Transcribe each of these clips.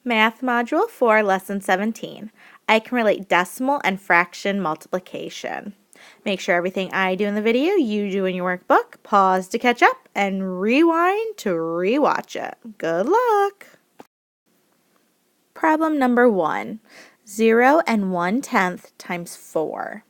Math Module 4, Lesson 17. I can relate decimal and fraction multiplication. Make sure everything I do in the video, you do in your workbook. Pause to catch up and rewind to rewatch it. Good luck! Problem number 1. 0 and 1/10 times 4.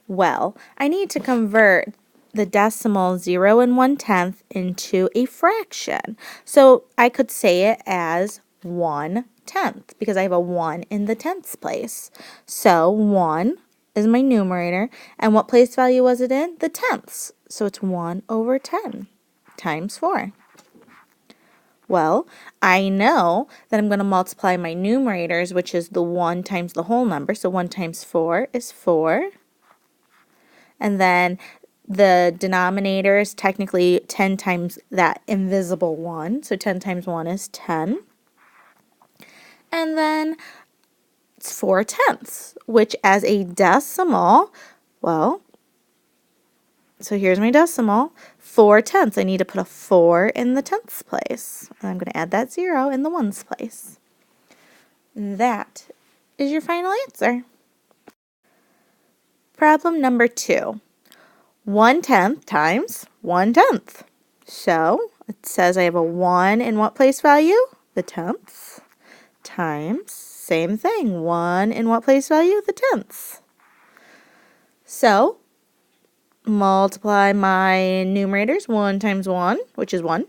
Well, I need to convert the decimal 0 and 1/10 into a fraction. So I could say it as 1/10 because I have a 1 in the tenths place. So 1 is my numerator, and what place value was it in? The tenths. So it's 1 over 10 times 4. Well, I know that I'm going to multiply my numerators, which is the 1 times the whole number. So 1 times 4 is 4. And then the denominator is technically 10 times that invisible 1. So 10 times 1 is 10. And then it's 4/10, which as a decimal, well, so here's my decimal, 4/10. I need to put a 4 in the tenths place. And I'm going to add that 0 in the ones place. That is your final answer. Problem number 2. 1/10 times 1/10. So it says I have a 1 in what place value? The tenths. Times, same thing, 1 in what place value? The tenths. So multiply my numerators, 1 times 1, which is 1.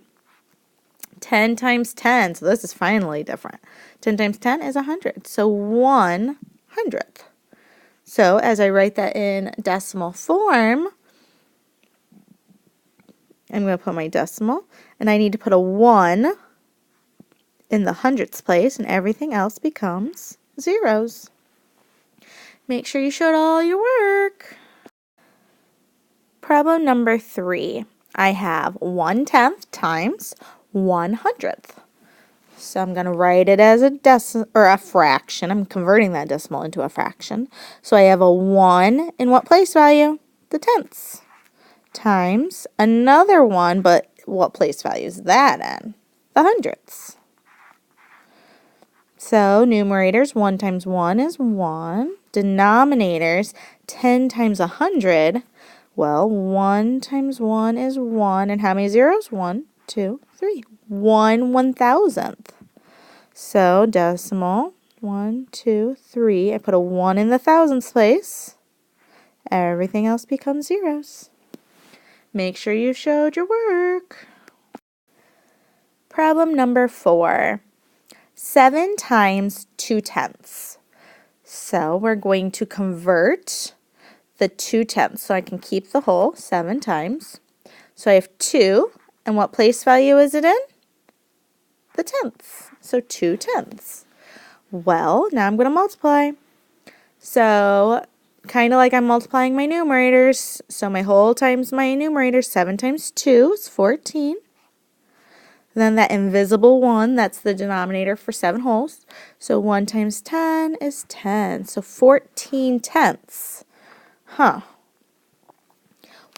10 times 10, so this is finally different. 10 times 10 is 100, so 1/100th. So as I write that in decimal form, I'm going to put my decimal, and I need to put a 1 in the hundredths place, and everything else becomes zeros. Make sure you showed all your work. Problem number 3. I have 1/10 times 1/100th. So I'm going to write it as a fraction. I'm converting that decimal into a fraction. So I have a 1 in what place value? The tenths. Times another 1, but what place value is that in? The hundredths. So numerators, 1 times 1 is 1. Denominators, 10 times 100. Well, 1 times 1 is 1. And how many zeros? 1, 2, 3. 1/1000th. So decimal, 1, 2, 3. I put a 1 in the thousandths place. Everything else becomes zeros. Make sure you showed your work. Problem number 4. 7 times 2/10. So we're going to convert the 2/10. So I can keep the whole 7 times. So I have 2, and what place value is it in? The tenths. So 2/10. Well, now I'm going to multiply. So kind of like I'm multiplying my numerators. So my whole times my numerator, 7 times 2 is 14. Then that invisible 1, that's the denominator for 7 wholes. So 1 times 10 is 10. So 14/10.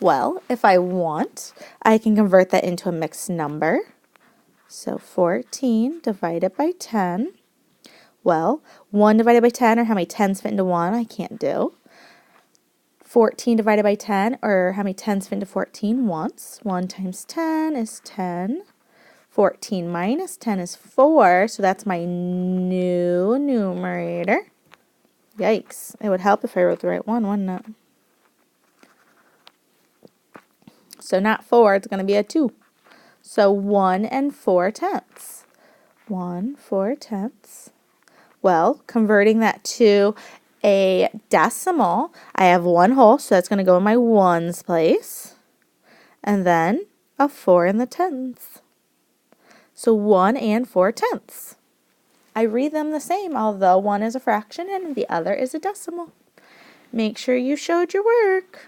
Well, if I want, I can convert that into a mixed number. So 14 divided by 10. Well, 1 divided by 10, or how many 10s fit into 1, I can't do. 14 divided by 10, or how many 10s fit into 14 once. 1 times 10 is 10. 14 minus 10 is 4, so that's my new numerator. Yikes. It would help if I wrote the right one, wouldn't it? So not 4, it's going to be a 2. So 1 4/10. 1 4/10. Well, converting that to a decimal, I have 1 whole, so that's going to go in my ones place. And then a 4 in the tenths. So 1 4/10. I read them the same, although one is a fraction and the other is a decimal. Make sure you showed your work.